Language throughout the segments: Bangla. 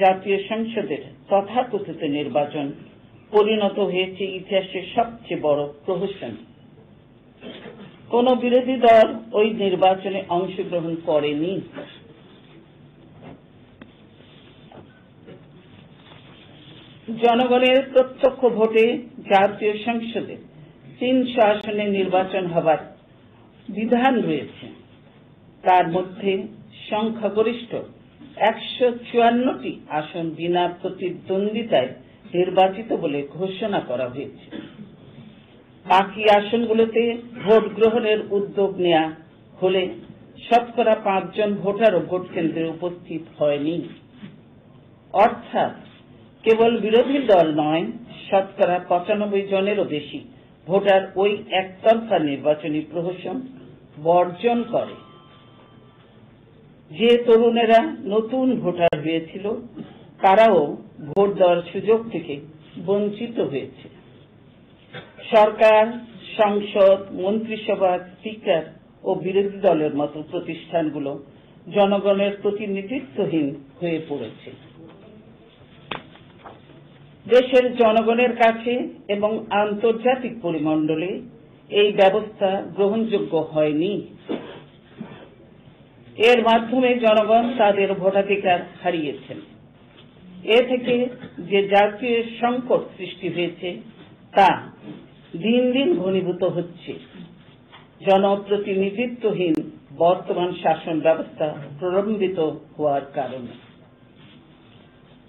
জাতীয় সংসদের তথাকথিত নির্বাচন পরিণত হয়েছে ইতিহাসের সবচেয়ে বড় প্রহসন। কোন বিরোধী দল ওই নির্বাচনে অংশগ্রহণ করেনি। জনগণের প্রত্যক্ষ ভোটে জাতীয় সংসদে 300 আসনে নির্বাচন হবার বিধান রয়েছে। তার মধ্যে সংখ্যাগরিষ্ঠ 154টি আসন বিনা প্রতিদ্বন্দ্বিতায় নির্বাচিত বলে ঘোষণা করা হয়েছে। বাকি আসনগুলোতে ভোট গ্রহণের উদ্যোগ নেওয়া হলে শতকরা 5 জন ভোটারও ভোট কেন্দ্রে উপস্থিত হয়নি। অর্থাৎ কেবল বিরোধী দল নয়, শতকরা 95 জনেরও বেশি ভোটার ওই একতরফা নির্বাচনী প্রহসন বর্জন করে। যে তরুণেরা নতুন ভোটার হয়েছিল তারাও ভোট দেওয়ার সুযোগ থেকে বঞ্চিত হয়েছে। সরকার, সংসদ, মন্ত্রিসভা, স্পিকার ও বিরোধী দলের মতো প্রতিষ্ঠানগুলো জনগণের প্রতিনিধিত্বহীন হয়ে পড়েছে। দেশের জনগণের কাছে এবং আন্তর্জাতিক পরিমণ্ডলে এই ব্যবস্থা গ্রহণযোগ্য হয়নি। এর মাধ্যমে জনগণ তাদের ভোটাধিকার হারিয়েছেন। এ থেকে যে জাতীয় সংকট সৃষ্টি হয়েছে তা দিন দিন ঘনীভূত হচ্ছে জনপ্রতিনিধিত্বহীন বর্তমান শাসন ব্যবস্থা প্রলম্বিত হওয়ার কারণে।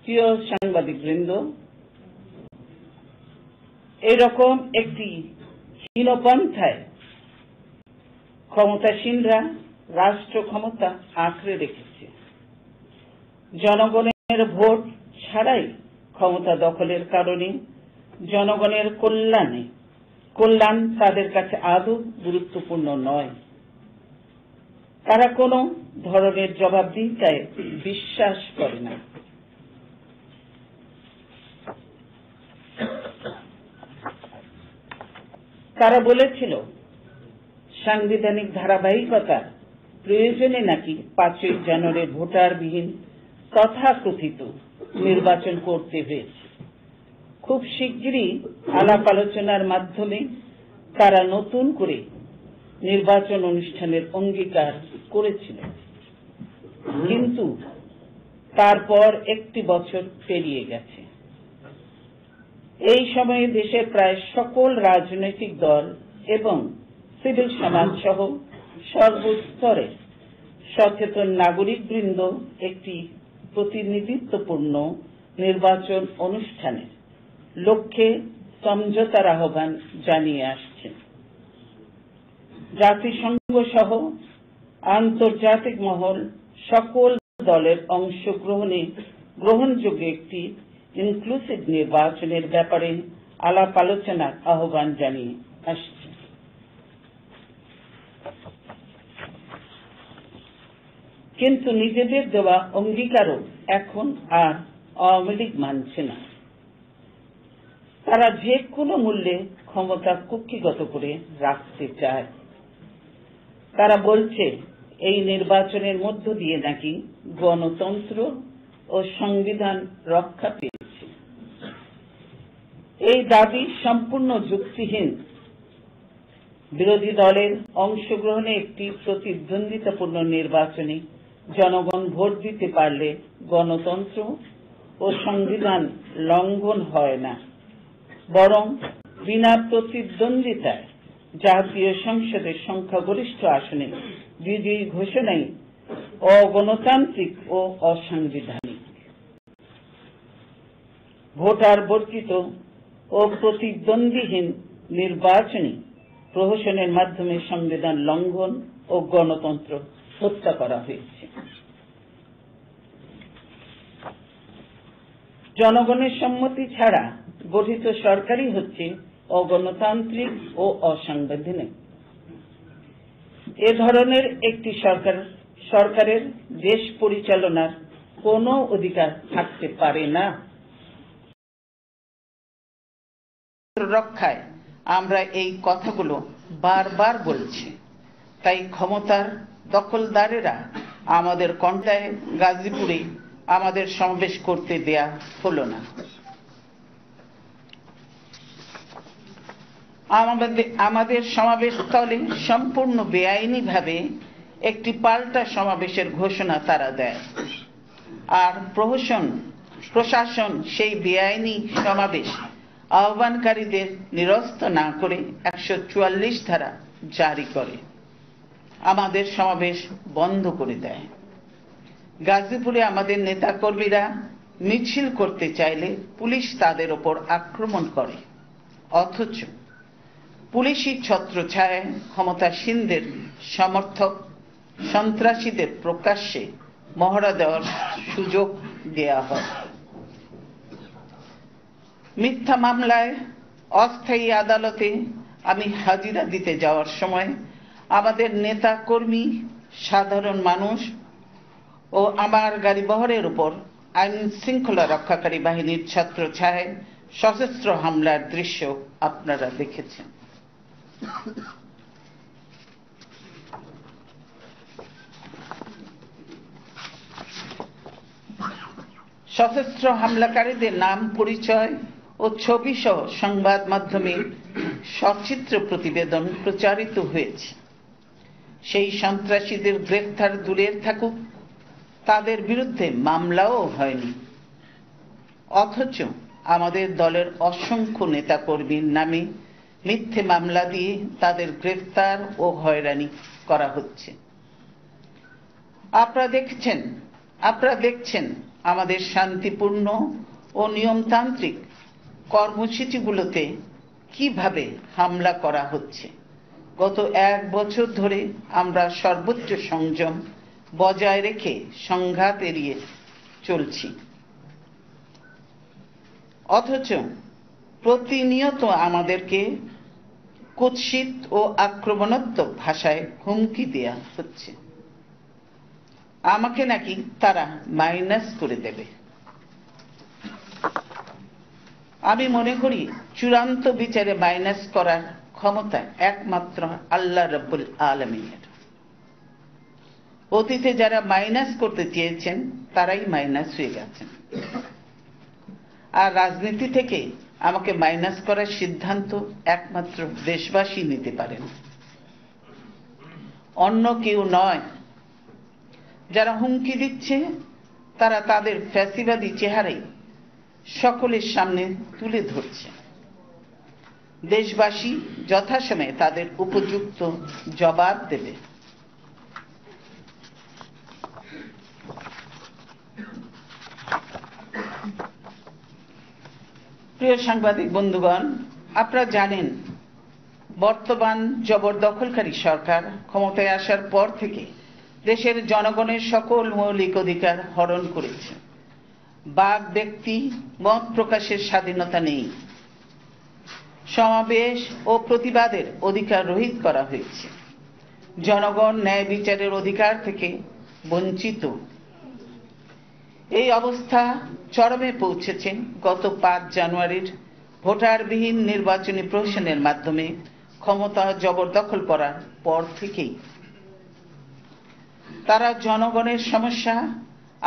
প্রিয় সাংবাদিকবৃন্দ, এরকম একটি হীনপন্থায় ক্ষমতাসীনরা রাষ্ট্র ক্ষমতা আঁকড়ে রেখেছে। জনগণের ভোট ছাড়াই ক্ষমতা দখলের কারণে জনগণের কল্যাণ তাদের কাছে আদৌ গুরুত্বপূর্ণ নয়। তারা কোনো ধরনের জবাবদিহিতায় বিশ্বাস করে না। তারা বলেছিল সাংবিধানিক ধারাবাহিকতার প্রয়োজনে নাকি 5ই জানুয়ারির ভোটারবিহীন তথাকথিত নির্বাচন করতে হয়েছে। খুব শিগগিরই আলাপ আলোচনার মাধ্যমে তারা নতুন করে নির্বাচন অনুষ্ঠানের অঙ্গীকার করেছিল, কিন্তু তারপর 1 বছর পেরিয়ে গেছে। এই সময়ে দেশের প্রায় সকল রাজনৈতিক দল এবং সিভিল সমাজ সহ সর্বস্তরে সচেতন নাগরিকবৃন্দ একটি প্রতিনিধিত্বপূর্ণ নির্বাচন অনুষ্ঠানের লক্ষ্যে সমঝোতার আহ্বান জানিয়ে আসছেন। জাতিসংঘ সহ আন্তর্জাতিক মহল সকল দলের অংশগ্রহণে গ্রহণযোগ্য একটি ইনক্লুসিভ নির্বাচনের ব্যাপারে আলাপ আলোচনার আহ্বান জানিয়ে আসছে। কিন্তু নিজেদের দেওয়া অঙ্গীকারও এখন আর আওয়ামী লীগ মানছে না। তারা যে কোনো মূল্যে ক্ষমতা কুক্ষিগত করে রাখতে চায়। তারা বলছে এই নির্বাচনের মধ্য দিয়ে নাকি গণতন্ত্র ও সংবিধান রক্ষা পেয়েছে। এই দাবি সম্পূর্ণ যুক্তিহীন। বিরোধী দলের অংশগ্রহণে একটি প্রতিদ্বন্দ্বিতাপূর্ণ নির্বাচনে জনগণ ভোট দিতে পারলে গণতন্ত্র ও সংবিধান লঙ্ঘন হয় না, বরং বিনা প্রতিদ্বন্দ্বিতায় জাতীয় সংসদের সংখ্যাগরিষ্ঠ আসনে বিজয়ী ঘোষণাই অগণতান্ত্রিক ও অসাংবিধানিক। ভোটার বর্জিত ও প্রতিদ্বন্দ্বীহীন নির্বাচনী প্রহসনের মাধ্যমে সংবিধান লঙ্ঘন ও গণতন্ত্র হত্যা করা হয়েছে। জনগণের সম্মতি ছাড়া গঠিত সরকারই হচ্ছে অগণতান্ত্রিক ও অসাংবিধানিক। এ ধরনের একটি সরকারের দেশ পরিচালনার কোনো অধিকার থাকতে পারে না। রক্ষায় আমরা এই কথাগুলো বারবার বলছি। তাই ক্ষমতার দখলদারেরা আমাদের কণ্ঠায় গাজীপুরে আমাদের সমাবেশ করতে দেয়া হলো না। আমাদের সমাবেশ স্থলে সম্পূর্ণ বেআইনিভাবে একটি পাল্টা সমাবেশের ঘোষণা তারা দেয়, আর প্রশাসন সেই বেআইনি সমাবেশ আহ্বানকারীদের নিরস্ত না করে 144 ধারা জারি করে আমাদের সমাবেশ বন্ধ করে দেয়। গাজীপুরে আমাদের নেতাকর্মীরা মিছিল করতে চাইলে পুলিশ তাদের ওপর আক্রমণ করে, অথচ পুলিশি ছত্রছায়ায় ক্ষমতাসীনদের সমর্থক সন্ত্রাসীদের প্রকাশ্যে মহড়া দেওয়ার সুযোগ দেয়া হয়। মিথ্যা মামলায় অস্থায়ী আদালতে আমি হাজিরা দিতে যাওয়ার সময় আমাদের নেতা কর্মী, সাধারণ মানুষ ও আমার গাড়িবহরের উপর আইন শৃঙ্খলা রক্ষাকারী বাহিনীর ছত্রছায়ায় সশস্ত্র হামলার দৃশ্য আপনারা দেখেছেন। সশস্ত্র হামলাকারীদের নাম, পরিচয় ও ছবি সহ সংবাদ মাধ্যমে সচিত্র প্রতিবেদন প্রচারিত হয়েছে। সেই সন্ত্রাসীদের গ্রেফতার দূরের থাকুক, তাদের বিরুদ্ধে মামলাও হয়নি, অথচ আমাদের দলের অসংখ্য নেতাকর্মীর নামে মিথ্যে মামলা দিয়ে তাদের গ্রেফতার ও হয়রানি করা হচ্ছে। আপনারা দেখছেন আমাদের শান্তিপূর্ণ ও নিয়মতান্ত্রিক কর্মসূচিগুলোতে কিভাবে হামলা করা হচ্ছে। গত 1 বছর ধরে আমরা সর্বোচ্চ সংযম বজায় রেখে সংঘাত এড়িয়ে চলছি, অথচ প্রতিনিয়ত আমাদেরকে কুৎসিত ও আক্রমণাত্মক ভাষায় হুমকি দেয়া হচ্ছে। আমাকে নাকি তারা মাইনাস করে দেবে। আমি মনে করি চূড়ান্ত বিচারে মাইনাস করার ক্ষমতা একমাত্র আল্লাহ রাব্বুল আলামিনের। অতীতে যারা মাইনাস করতে চেয়েছেন তারাই মাইনাস হয়ে গেছেন, আর রাজনীতি থেকে আমাকে মাইনাস করার সিদ্ধান্ত একমাত্র দেশবাসী নিতে পারেন, অন্য কেউ নয়। যারা হুমকি দিচ্ছে তারা তাদের ফ্যাসিবাদী চেহারাই সকলের সামনে তুলে ধরছে। দেশবাসী যথাসময়ে তাদের উপযুক্ত জবাব দেবে। প্রিয় সাংবাদিক বন্ধুগণ, আপনারা জানেন বর্তমান জবরদখলকারী সরকার ক্ষমতায় আসার পর থেকে দেশের জনগণের সকল মৌলিক অধিকার হরণ করেছে। বাক ব্যক্তি মত প্রকাশের স্বাধীনতা নেই, সমাবেশ ও প্রতিবাদের অধিকার রহিত করা হয়েছে, জনগণ ন্যায় বিচারের অধিকার থেকে বঞ্চিত। এই অবস্থা চরমে পৌঁছেছে গত 5 জানুয়ারির ভোটারবিহীন নির্বাচনী প্রহসনের মাধ্যমে ক্ষমতা জবরদখল করার পর থেকেই। তারা জনগণের সমস্যা,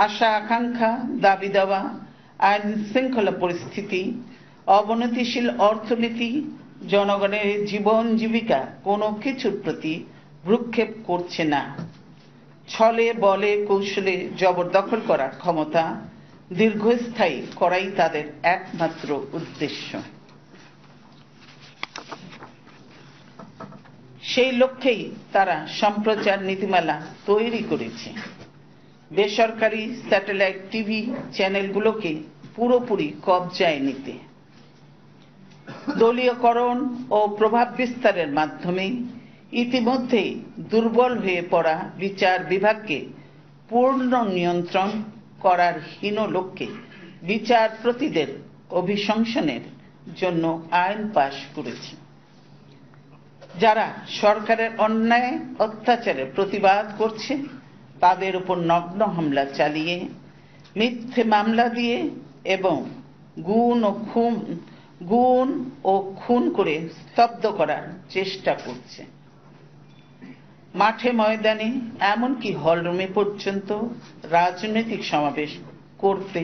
আশা আকাঙ্ক্ষা, দাবি দেওয়া, আইন শৃঙ্খলা পরিস্থিতি, অবনতিশীল অর্থনীতি, জনগণের জীবন জীবিকা কোনো কিছুর প্রতি ভ্রুক্ষেপ করছে না। ছলে বলে কৌশলে জবরদখল করার ক্ষমতা দীর্ঘস্থায়ী করাই তাদের একমাত্র উদ্দেশ্য। সেই লক্ষ্যেই তারা সম্প্রচার নীতিমালা তৈরি করেছে। বেসরকারি স্যাটেলাইট টিভি চ্যানেলগুলোকে পুরোপুরি কবজায় নিতে, দলীয়করণ ও প্রভাব বিস্তারের মাধ্যমে ইতিমধ্যেই দুর্বল হয়ে পড়া বিচার বিভাগকে পূর্ণ নিয়ন্ত্রণ করার হীন লক্ষ্যে বিচারপতিদের অভিশংসনের জন্য আইন পাশ করেছে। যারা সরকারের অন্যায় অত্যাচারের প্রতিবাদ করছে তাদের উপর নগ্ন হামলা চালিয়ে, মিথ্যে মামলা দিয়ে এবং গুণ ও খুন করে স্তব্ধ করার চেষ্টা করছে। মাঠে ময়দানে এমনকি হলরুমে পর্যন্ত রাজনৈতিক সমাবেশ করতে